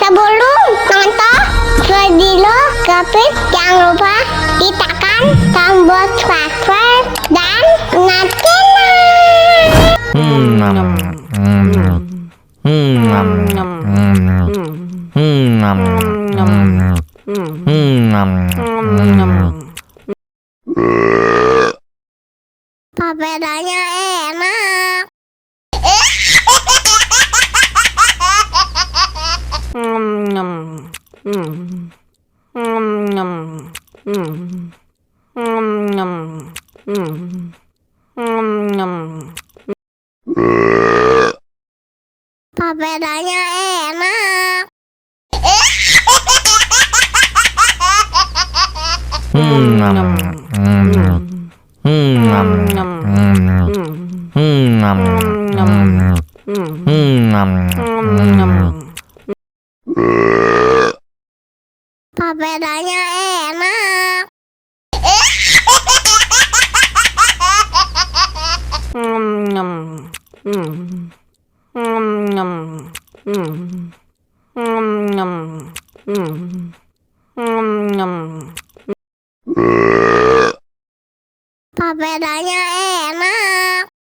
Sebelum nonton video Gapit, jangan lupa ditekan tombol subscribe dan papedanya enak. Papedanya enak. Papedanya enak. Papedanya enak.